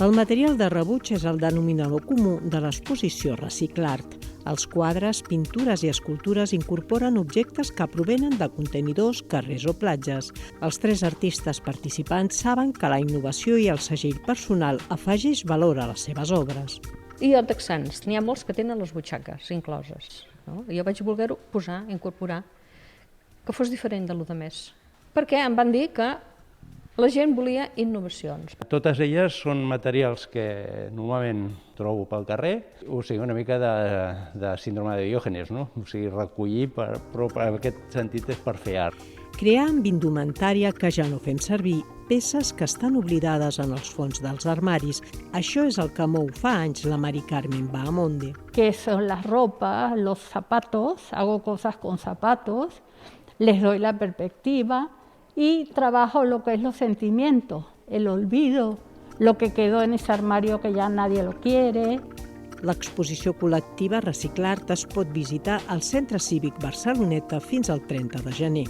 El material de rebuig és el denominador comú de l'exposició Reciclart. Els quadres, pintures i escultures incorporen objectes que provenen de contenidors, carrers o platges. Els 3 artistes participants saben que la innovació i el segell personal afegeix valor a les seves obres. I els texans, n'hi ha molts que tenen les butxaques incloses. No? Jo vaig voler-ho posar, incorporar, que fos diferent de lo de més. Perquè em van dir que la gent volia innovacions. Totes elles són materials que normalment trobo pel carrer, o sigui, una mica de síndrome de Diògenes, no? O sigui, recollir, però en aquest sentit és per fer art. Crear amb indumentària que ja no fem servir, peces que estan oblidades en els fons dels armaris. Això és el que mou fa anys la Mari Carmen Bahamonde. Que son las ropas, los zapatos, hago cosas con zapatos, les doy la perspectiva y trabajo lo que es los sentimientos, el olvido, lo que quedó en ese armario que ya nadie lo quiere. L'exposició col·lectiva Reciclart es pot visitar al Centre Cívic Barceloneta fins al 30 de gener.